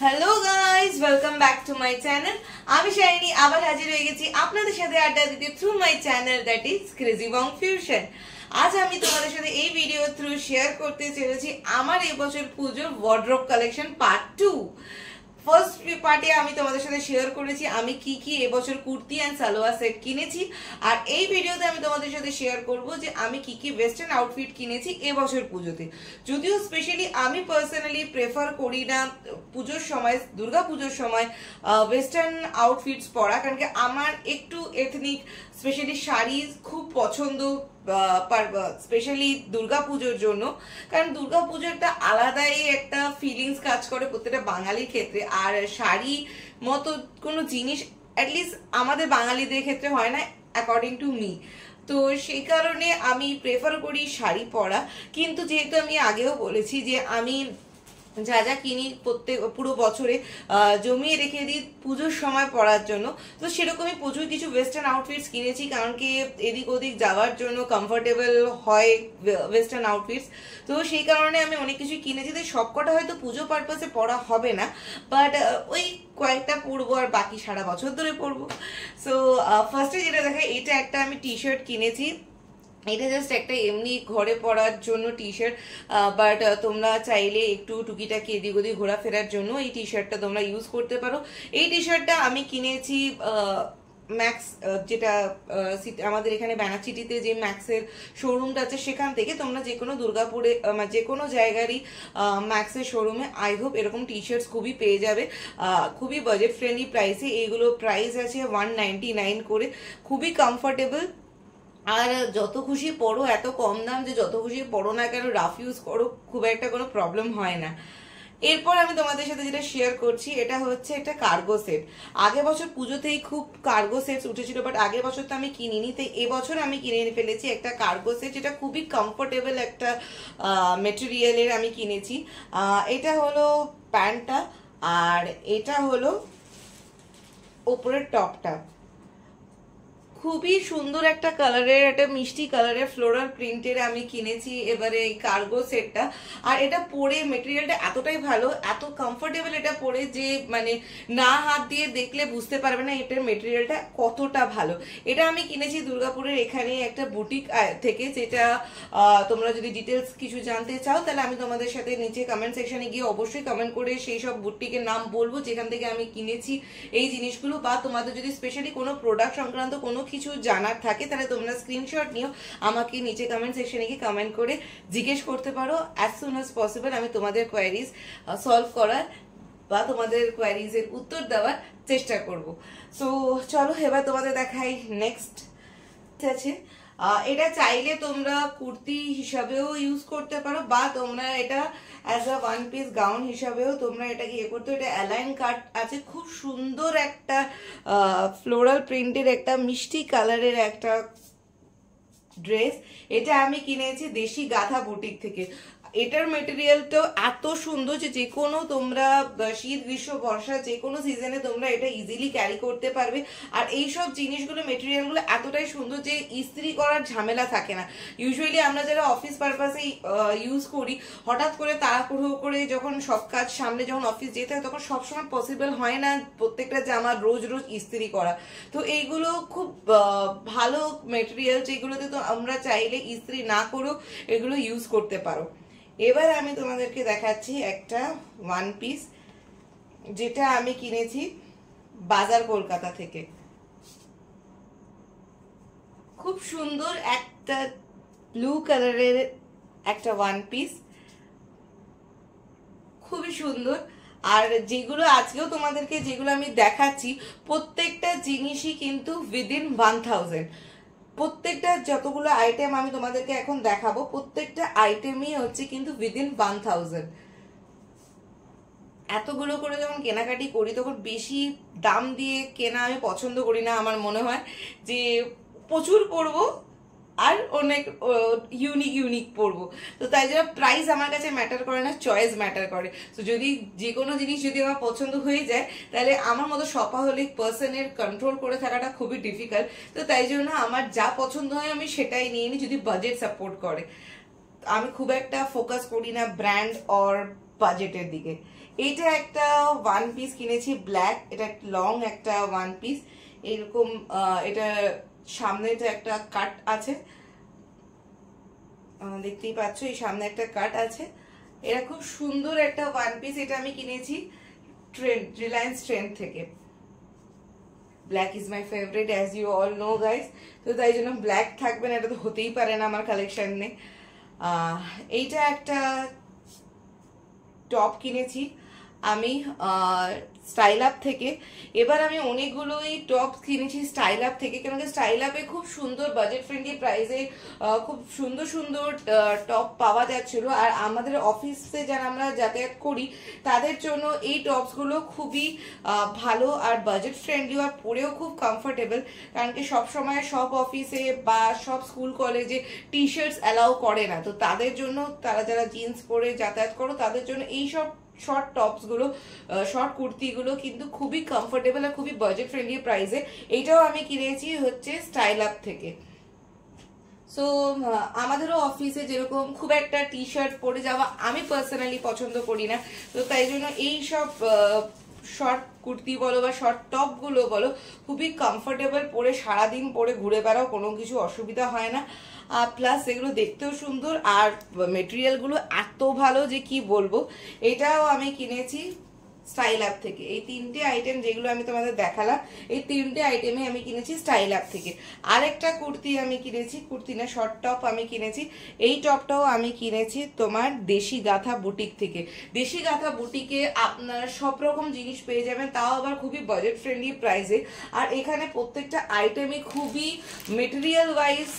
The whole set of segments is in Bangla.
Hello guys, welcome back to my channel. আমি শাইনি আবার হাজির হয়ে গেছি আপনাদের সাথে আড্ডা দিতে through my channel that is crazy Bong fusion. আজ আমি তোমাদের সাথে এই ভিডিও থ্রু শেয়ার করতে চলেছি আমার এই বছর পুজোর ওয়ার্ড্রোব কালেকশন পার্ট 2। ফার্স্ট পার্টে আমি তোমাদের সাথে শেয়ার করেছি আমি কি কি এবছর কুর্তি অ্যান্ড সালোয়ার সেট কিনেছি, আর এই ভিডিওতে আমি তোমাদের সাথে শেয়ার করব যে আমি কি কি ওয়েস্টার্ন আউটফিট কিনেছি এবছর পুজোতে। যদিও স্পেশালি আমি পার্সোনালি প্রেফার করি না পুজোর সময়, দুর্গা পুজোর সময় ওয়েস্টার্ন আউটফিটস পরা, কারণ কি আমার একটু এথনিক স্পেশালি শাড়ি খুব পছন্দ, স্পেশালি দুর্গা পুজোর জন্য। কারণ দুর্গা পুজোর একটা আলাদাই একটা ফিলিংস কাজ করে প্রত্যেকটা বাঙালির ক্ষেত্রে, আর শাড়ি মতো কোনো জিনিস অ্যাটলিস্ট আমাদের বাঙালিদের ক্ষেত্রে হয় না অ্যাকর্ডিং টু মি। তো সেই কারণে আমি প্রেফার করি শাড়ি পরা। কিন্তু যেহেতু আমি আগেও বলেছি যে আমি যা যা কিনি পুরো বছরে জমিয়ে রেখে দিই পুজোর সময় পরার জন্য, তো সেরকমই প্রচুর কিছু ওয়েস্টার্ন আউটফিটস কিনেছি, কারণ কি এদিক ওদিক যাওয়ার জন্য কমফোর্টেবল হয় ওয়েস্টার্ন আউটফিটস। তো সেই কারণে আমি অনেক কিছু কিনেছি, তো সবকটা হয়তো পুজো পারপাসে পরা হবে না, বাট ওই কয়েকটা পরবো আর বাকি সারা বছর ধরে পরবো। সো ফার্স্টে যেটা দেখায়, এটা একটা আমি টি শার্ট কিনেছি। এটা জাস্ট একটা এমনি ঘরে পরার জন্য টি শার্ট, বাট তোমরা চাইলে একটু টুকিটাকি এদিক ওদিক ঘোরাফেরার জন্য এই টি শার্টটা তোমরা ইউজ করতে পারো। এই টি শার্টটা আমি কিনেছি ম্যাক্স, যেটা আমাদের এখানে ব্যানাচিটিতে যে ম্যাক্সের শোরুমটা আছে সেখান থেকে। তোমরা যে কোনো দুর্গাপুরে যে কোনো জায়গারই ম্যাক্সের শোরুমে আই হোপ এরকম টি শার্টস খুবই পেয়ে যাবে, খুবই বাজেট ফ্রেন্ডলি প্রাইসে। এইগুলো প্রাইস আছে 199 করে, খুবই কমফোর্টেবল। আর যত খুশি পড়ো, এত কম দাম যে যত খুশি পড়ো না কেন, রাফ ইউজ করো, খুব একটা কোনো প্রবলেম হয় না। এরপর আমি তোমাদের সাথে যেটা শেয়ার করছি, এটা হচ্ছে একটা কার্গো সেট। আগে বছর পুজোতেই খুব কার্গো সেটস উঠেছিল, বাট আগের বছর তো আমি কিনিনি, তাই এবছর আমি কিনে ফেলেছি একটা কার্গো সেট, যেটা খুবই কমফোর্টেবল একটা মেটেরিয়ালের আমি কিনেছি। এটা হলো প্যান্টটা, আর এটা হলো ওপরের টপটা। খুবই সুন্দর একটা কালারের, একটা মিষ্টি কালারের ফ্লোরাল প্রিন্টের আমি কিনেছি এবারে এই কার্গো সেটটা। আর এটা পরে মেটেরিয়ালটা এতটাই ভালো, এত কমফোর্টেবল এটা পরে যে মানে না হাত দিয়ে দেখলে বুঝতে পারবে না এটার মেটেরিয়ালটা কতটা ভালো। এটা আমি কিনেছি দুর্গাপুরের এখানে একটা বুটিক থেকে, যেটা তোমরা যদি ডিটেলস কিছু জানতে চাও তাহলে আমি তোমাদের সাথে নিচে কমেন্ট সেকশনে গিয়ে অবশ্যই কমেন্ট করে সেই সব বুটিকের নাম বলবো যেখান থেকে আমি কিনেছি এই জিনিসগুলো। বা তোমাদের যদি স্পেশালি কোনো প্রোডাক্ট সংক্রান্ত কোনো কিছু জানার থাকে তাহলে তোমরা স্ক্রিনশট নিও, আমাকে নিচে কমেন্ট সেকশনে গিয়ে কমেন্ট করে জিজ্ঞেস করতে পারো। অ্যাজ সুন অ্যাজ পসিবল আমি তোমাদের কোয়ারিজ সলভ করার বা তোমাদের কোয়ারিজ এর উত্তর দেওয়ার চেষ্টা করব। সো চলো এবার তোমাদের দেখাই নেক্সট আছে। এটা চাইলে তোমরা কুর্তি হিসাবেও ইউজ করতে পারো, বা তোমরা এটা as a one piece gown হিসাবেও তোমরা এটাকে ইয়ে করতে। এটা অ্যালাইন কাট আছে, খুব সুন্দর একটা ফ্লোরাল প্রিন্টের একটা মিষ্টি কালারের একটা ড্রেস। এটা আমি কিনেছি দেশি গাথা বুটিক থেকে। এটার মেটেরিয়ালটাও এত সুন্দর যে কোনো তোমরা শীত গ্রীষ্ম বর্ষা যে কোনো সিজনে তোমরা এটা ইজিলি ক্যারি করতে পারবে। আর এইসব জিনিসগুলো মেটেরিয়ালগুলো এতটাই সুন্দর যে ইস্ত্রি করার ঝামেলা থাকে না। ইউজুয়ালি আমরা যারা অফিস পারপাসে ইউজ করি, হঠাৎ করে তাড়াহুড়ো করে যখন সব কাজ সামনে যখন অফিস যেতে হয় তখন সবসময় পসিবল হয় না প্রত্যেকটা জামা রোজ রোজ ইস্ত্রি করা। তো এইগুলো খুব ভালো মেটেরিয়াল, যেগুলোতে তো আমরা চাইলে ইস্ত্রি না করেও এগুলো ইউজ করতে পারো। এবার আমি তোমাদেরকে দেখাচ্ছি একটা ওয়ান পিস, যেটা আমি কিনেছি বাজার কলকাতা থেকে। খুব সুন্দর একটা ব্লু কালারের একটা ওয়ান পিস, খুবই সুন্দর। আর যেগুলো আজকেও তোমাদেরকে যেগুলো আমি দেখাচ্ছি প্রত্যেকটা জিনিসই কিন্তু উইদিন 1000। প্রত্যেকটা যতগুলো আইটেম আমি তোমাদেরকে এখন দেখাবো প্রত্যেকটা আইটেমই হচ্ছে কিন্তু উইদিন 1000। এতগুলো করে যখন কেনাকাটি করি তখন বেশি দাম দিয়ে কেনা আমি পছন্দ করি না। আমার মনে হয় যে প্রচুর পড়বো আর অনেক ইউনিক পড়বো, তো তাই জন্য প্রাইস আমার কাছে ম্যাটার করে না, চয়েস ম্যাটার করে। তো যদি যে কোনো জিনিস যদি আমার পছন্দ হয়ে যায় তাহলে আমার মতো শপাহলিক পার্সনের কন্ট্রোল করে থাকাটা খুবই ডিফিকাল্ট। তো তাই জন্য আমার যা পছন্দ হয় আমি সেটাই নিয়ে নিই, যদি বাজেট সাপোর্ট করে। আমি খুব একটা ফোকাস করি না ব্র্যান্ড অর বাজেটের দিকে। এইটা একটা ওয়ান পিস কিনেছি ব্ল্যাক, এটা লং একটা ওয়ান পিস, এরকম এটা সামনেটা একটা কাট আছে, দেখতেই পাচ্ছ এই সামনে একটা কাট আছে। এটা খুব সুন্দর একটা ওয়ান পিস, এটা আমি কিনেছি রিলায়েন্স ট্রেন্ড থেকে। Black is my favourite as you all know guys, তো তাই জন্য ব্ল্যাক থাকবে না, এটা তো হতেই পারে না আমার কালেকশনে। এইটা একটা টপ কিনেছি আমি স্টাইল আপ থেকে। এবার আমি অনেকগুলোই টপ কিনেছি স্টাইল আপ থেকে, কেন কি স্টাইল আপে খুব সুন্দর বাজেট ফ্রেন্ডলি প্রাইসে খুব সুন্দর সুন্দর টপ পাওয়া যাচ্ছিল। আর আমাদের অফিসে যারা আমরা যাতায়াত করি তাদের জন্য এই টপসগুলো খুবই ভালো আর বাজেট ফ্রেন্ডলি, আর পরেও খুব কমফোর্টেবল। কারণ কি সব সময় সব অফিসে বা সব স্কুল কলেজে টি শার্টস অ্যালাউ করে না, তো তাদের জন্য, তারা যারা জিন্স পরে যাতায়াত করো তাদের জন্য এই সব শর্ট টপস গুলো, শর্ট কুর্তিগুলো কিন্তু খুবই কমফোর্টেবল আর খুবই বাজেট ফ্রেন্ডলি প্রাইসে। এইটাও আমি কিনেছি হচ্ছে স্টাইল আপ থেকে। সো আমাদেরও অফিসে যেরকম খুব একটা টি শার্ট পরে যাওয়া আমি পার্সোনালি পছন্দ করি না, তো তাই জন্য এই সব শর্ট কুর্তি বলো বা শর্ট টপ গুলো বলো খুবই কমফোর্টেবল, পরে সারাদিন পরে ঘুরে বেড়াও, কোনো কিছু অসুবিধা হয় না। প্লাস এগুলো দেখতেও সুন্দর আর মেটেরিয়াল গুলো এত ভালো যে কি বলবো। এটাও আমি কিনেছি স্টাইল আপ থেকে। এই তিনটে আইটেম যেগুলো আমি তোমাদের দেখালাম, এই তিনটে আইটেমে আমি কিনেছি স্টাইল আপ থেকে। আরেকটা কুর্তি আমি কিনেছি, কুর্তি না শর্ট টপ আমি কিনেছি, এই টপটাও আমি কিনেছি তোমার দেশি গাথা বুটিক থেকে। দেশি গাথা বুটিকে আপনারা সব রকম জিনিস পেয়ে যাবেন, তাও আবার খুবই বাজেট ফ্রেন্ডলি প্রাইসে। আর এখানে প্রত্যেকটা আইটেমই খুবই material wise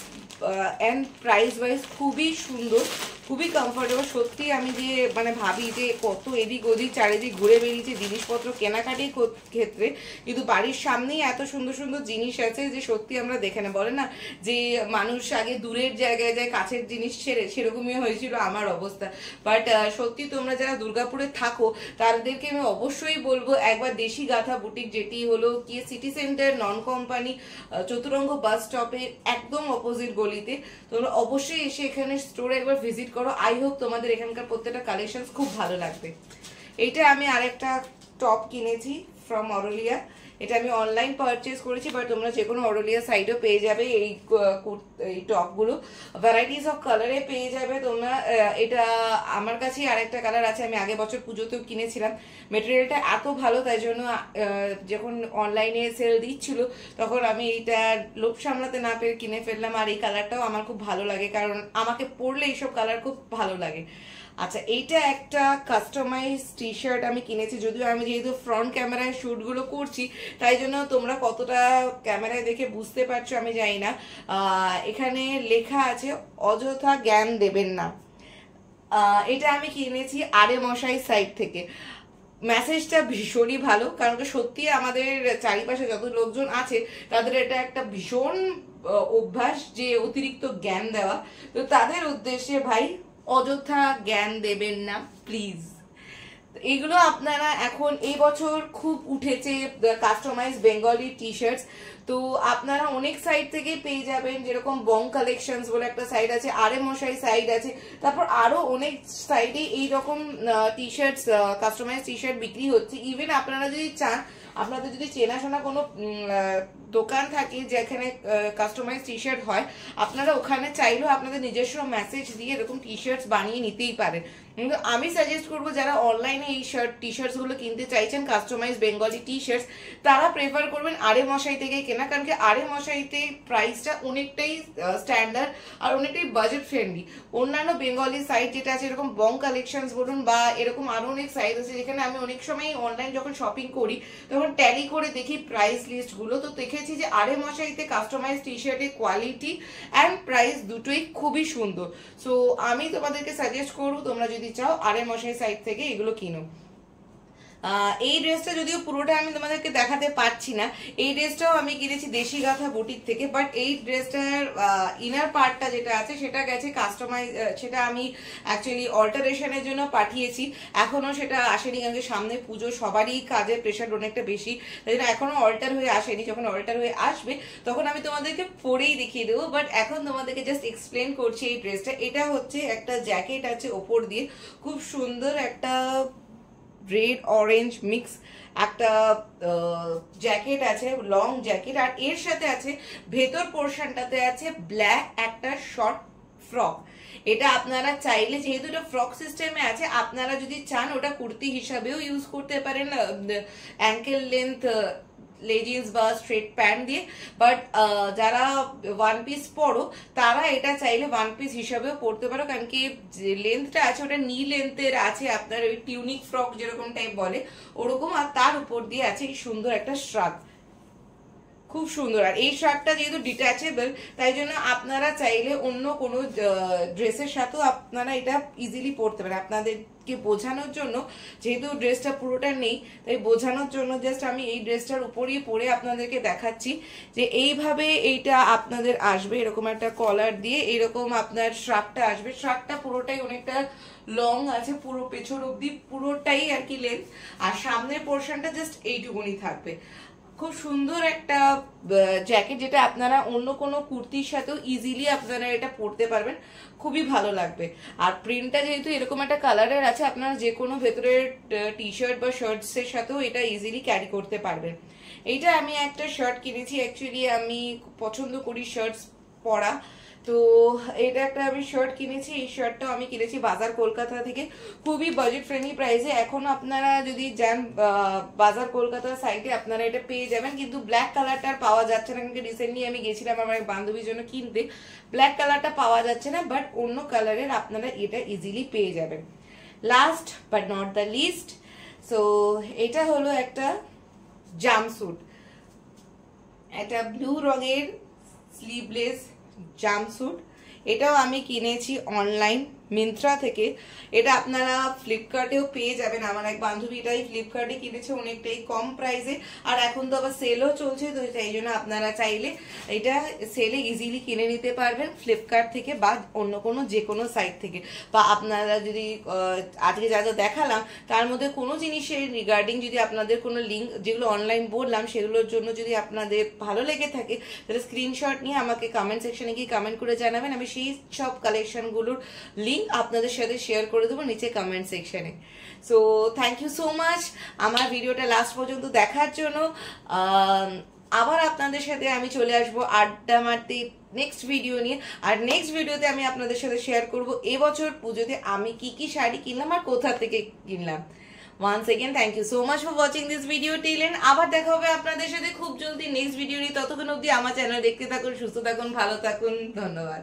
and price wise খুবই সুন্দর, খুবই কমফোর্টেবল। সত্যি আমি যে মানে ভাবি যে কত এদিক ওদিক চারিদিক ঘুরে বেরিয়েছি জিনিসপত্র কেনাকাটির ক্ষেত্রে, কিন্তু বাড়ির সামনেই এত সুন্দর সুন্দর জিনিস আছে যে সত্যি আমরা দেখে না, বলে না যে মানুষ আগে দূরের জায়গায় যায় কাছের জিনিস ছেড়ে, সেরকমই হয়েছিল আমার অবস্থা। বাট সত্যি তোমরা যারা দুর্গাপুরে থাকো তাদেরকে আমি অবশ্যই বলবো একবার দেশি গাথা বুটিক, যেটি হলো কি সিটি সেন্টার নন কোম্পানি চতুরঙ্গ বাস স্টপের একদম অপোজিট গলিতে, তোমরা অবশ্যই এসে এখানে স্টোরে একবার ভিজিট করো। আই হোপ তোমাদের এখানকার প্রত্যেকটা কালেকশন খুব ভালো লাগবে। এইটা আমি আরেকটা টপ কিনেছি ফ্রম অরোলিয়া, এটা আমি অনলাইন পারচেজ করেছি, বাট তোমরা যে কোনো অরোলিয়া সাইডেও পেয়ে যাবে এই টপগুলো, ভ্যারাইটিস অফ কালারে পেয়ে যাবে তোমরা। এটা আমার কাছেই আরেকটা কালার আছে, আমি আগের বছর পুজোতেও কিনেছিলাম। মেটেরিয়ালটা এত ভালো, তাই জন্য যখন অনলাইনে সেল দিচ্ছিল তখন আমি এইটা লোভ সামলাতে না পেরে কিনে ফেললাম। আর এই কালারটাও আমার খুব ভালো লাগে, কারণ আমাকে পরলে এইসব কালার খুব ভালো লাগে। আচ্ছা, এইটা একটা কাস্টমাইজ টি শার্ট আমি কিনেছি, যদিও আমি যেহেতু ফ্রন্ট ক্যামেরায় শ্যুটগুলো করছি তাই জন্য তোমরা কতটা ক্যামেরায় দেখে বুঝতে পারছো আমি জানি না। এখানে লেখা আছে অযথা জ্ঞান দেবেন না। এটা আমি কিনেছি আরে মশাই সাইড থেকে। মেসেজটা ভীষণই ভালো, কারণ সত্যি আমাদের চারিপাশে যত লোকজন আছে তাদের এটা একটা ভীষণ অভ্যাস যে অতিরিক্ত জ্ঞান দেওয়া, তো তাদের উদ্দেশ্যে ভাই অযথা জ্ঞান দেবেন না প্লিজ। এগুলো আপনারা এখন এই বছর খুব উঠেছে কাস্টমাইজ বেঙ্গলি টি শার্টস, তো আপনারা অনেক সাইড থেকে পেয়ে যাবেন, যেরকম বং কালেকশনস বলে একটা সাইড আছে, আরে মশাই সাইড আছে, তারপর আরো অনেক সাইডে এইরকম T shirts customise T shirt বিক্রি হচ্ছে। ইভেন আপনারা যদি চান, আপনাদের যদি চেনাশোনা কোনো দোকান থাকে যেখানে কাস্টমাইজ টি শার্ট হয়, আপনারা ওখানে চাইলেও আপনাদের নিজস্ব মেসেজ দিয়ে এরকম টি শার্টস বানিয়ে নিতেই পারেন। কিন্তু আমি সাজেস্ট করবো যারা অনলাইনে এই টি শার্টস গুলো কিনতে চাইছেন কাস্টমাইজ বেঙ্গলি টি শার্টস, তারা প্রেফার করবেন আরে মশাই থেকে কেনা, কারণ কি আরে মশাইতে প্রাইসটা অনেকটাই স্ট্যান্ডার্ড আর অনেকটাই বাজেট ফ্রেন্ডলি। অন্যান্য বেঙ্গলি সাইট যেটা আছে এরকম বং কালেকশনস বলুন বা এরকম আরো অনেক সাইট আছে যেখানে আমি অনেক সময় অনলাইন যখন শপিং করি তখন ট্যালি করে দেখি প্রাইস লিস্ট গুলো, তো দেখেছি যে আরে মশাইতে কাস্টমাইজ টি শার্টের কোয়ালিটি অ্যান্ড প্রাইস দুটোই খুবই সুন্দর। সো আমি তোমাদেরকে সাজেস্ট করবো তোমরা যদি চাও আরে মশাই সাইট থেকে এগুলো কিনো। এই ড্রেসটা যদিও পুরোটা আমি তোমাদেরকে দেখাতে পারছি না, এই ড্রেসটাও আমি কিনেছি দেশি গাথা বুটিক থেকে, বাট এই ড্রেসটার ইনার পার্টটা যেটা আছে সেটা গেছে কাস্টমাইজ, সেটা আমি অ্যাকচুয়ালি অল্টারেশনের জন্য পাঠিয়েছি, এখনো সেটা আসেনি, কারণ সামনে পুজো, সবারই কাজের প্রেশার অনেকটা বেশি, তাই জন্য এখনো অল্টার হয়ে আসেনি। যখন অল্টার হয়ে আসবে তখন আমি তোমাদেরকে পরেই দেখিয়ে দেবো, বাট এখন তোমাদেরকে জাস্ট এক্সপ্লেন করছি এই ড্রেসটা। এটা হচ্ছে একটা জ্যাকেট আছে ওপর দিয়ে, খুব সুন্দর একটা রেড অরেঞ্জ মিক্স একটা জ্যাকেট আছে, লং জ্যাকেট, আর এর সাথে আছে ভেতর পোর্শনটাতে আছে ব্ল্যাক একটা শর্ট ফ্রক। এটা আপনারা চাইলে, যেহেতু এটা ফ্রক সিস্টেমে আছে, আপনারা যদি চান ওটা কুর্তি হিসাবেও ইউজ করতে পারেন অ্যাঙ্কেল লেন্থ লেগিংস বা স্ট্রেট প্যান্ট দিয়ে, বাট যারা ওয়ান পিস পরো তারা এটা চাইলে ওয়ান পিস হিসাবেও পরতে পারো, কারণ কি যে লেন্থটা আছে ওটা নি লেন্থের আছে, আপনার ওই টিউনিক ফ্রক যেরকম টাইপ বলে ওরকম, আর তার উপর দিয়ে আছে এই সুন্দর একটা শ্রাগ, খুব সুন্দর। আর এই শার্টটা যেহেতু ডিট্যাচেবল, তাই জন্য আপনারা চাইলে অন্য কোনো ড্রেসের সাথেও আপনারা এটা ইজিলি পরতে পারেন। আপনাদেরকে বোঝানোর জন্য, যেহেতু ড্রেসটা পুরোটা নেই, তাই বোঝানোর জন্য জাস্ট আমি এই ড্রেসটার উপরেই পরে আপনাদেরকে দেখাচ্ছি যে এইভাবে এইটা আপনাদের আসবে, এরকম একটা কলার দিয়ে এরকম আপনার শ্রাগটা আসবে। শ্রাগটা পুরোটাই অনেকটা লং আছে, পুরো পেছন অব্দি পুরোটাই আর কি লেন্থ, আর সামনের পোর্শনটা জাস্ট এইটুকুনি থাকবে। খুব সুন্দর একটা জ্যাকেট, যেটা আপনারা অন্য কোনো কুর্তির সাথেও ইজিলি আপনারা এটা পরতে পারবেন, খুবই ভালো লাগবে। আর প্রিন্টটা যেহেতু এরকম একটা কালারের আছে, আপনারা যে কোনো ভেতরের টি শার্ট বা শার্টস এর সাথেও এটা ইজিলি ক্যারি করতে পারবেন। এইটা আমি একটা শার্ট কিনেছি, অ্যাকচুয়ালি আমি পছন্দ করি শার্টস পরা, তো এটা একটা আমি শার্ট কিনেছি। এই শার্টটাও আমি কিনেছি বাজার কলকাতা থেকে, খুবই বাজেট ফ্রেন্ডলি প্রাইসে। এখন আপনারা যদি যান বাজার কলকাতার সাইটে আপনারা এটা পেয়ে যাবেন, কিন্তু ব্ল্যাক কালারটা পাওয়া যাচ্ছে না, কিন্তু রিসেন্টলি আমি গেছিলাম আমার এক বান্ধবীর জন্য কিনতে, ব্ল্যাক কালারটা পাওয়া যাচ্ছে না, বাট অন্য কালারের আপনারা এটা ইজিলি পেয়ে যাবেন। Last but not the least, so এটা হলো একটা জাম্পস্যুট, একটা ব্লু রঙের স্লিভলেস জাম্পস্যুট। এটাও আমি কিনেছি অনলাইন মিন্ত্রা থেকে, এটা আপনারা ফ্লিপকার্টেও পেয়ে যাবেন। আমার এক বান্ধবী এটাই ফ্লিপকার্টে কিনেছে অনেকটাই কম প্রাইসে, আর এখন তো আবার সেলও চলছে, তো সেই জন্য আপনারা চাইলে এটা সেলে ইজিলি কিনে নিতে পারবেন ফ্লিপকার্ট থেকে বা অন্য কোনো যে কোনো সাইট থেকে। বা আপনারা যদি আজকে যা যা দেখালাম তার মধ্যে কোনো জিনিসের রিগার্ডিং যদি আপনাদের কোনো লিঙ্ক, যেগুলো অনলাইন বললাম সেগুলোর জন্য যদি আপনাদের ভালো লেগে থাকে, তাহলে স্ক্রিনশট নিয়ে আমাকে কমেন্ট সেকশনে গিয়ে কমেন্ট করে জানাবেন, আমি সেই সব কালেকশনগুলোর লিঙ্ক আপনাদের সাথে শেয়ার করে দেবো নিচে কমেন্ট সেকশনে। So thank you so much আমার ভিডিওটা লাস্ট পর্যন্ত দেখার জন্য। আবার আপনাদের সাথে আমি চলে আসবো আড্ডা মারতে নেক্সট ভিডিও নিয়ে, আর নেক্সট ভিডিওতে আমি আপনাদের সাথে শেয়ার করব এবছর পুজোতে আমি কি কি শাড়ি কিনলাম আর কোথা থেকে কিনলাম। once again thank you so much for watching this video till end। আবার দেখা হবে আপনাদের সাথে খুব জলদি নেক্সট ভিডিও নিয়ে, ততক্ষণ অবধি আমার চ্যানেল দেখতে থাকুন, সুস্থ থাকুন, ভালো থাকুন, ধন্যবাদ।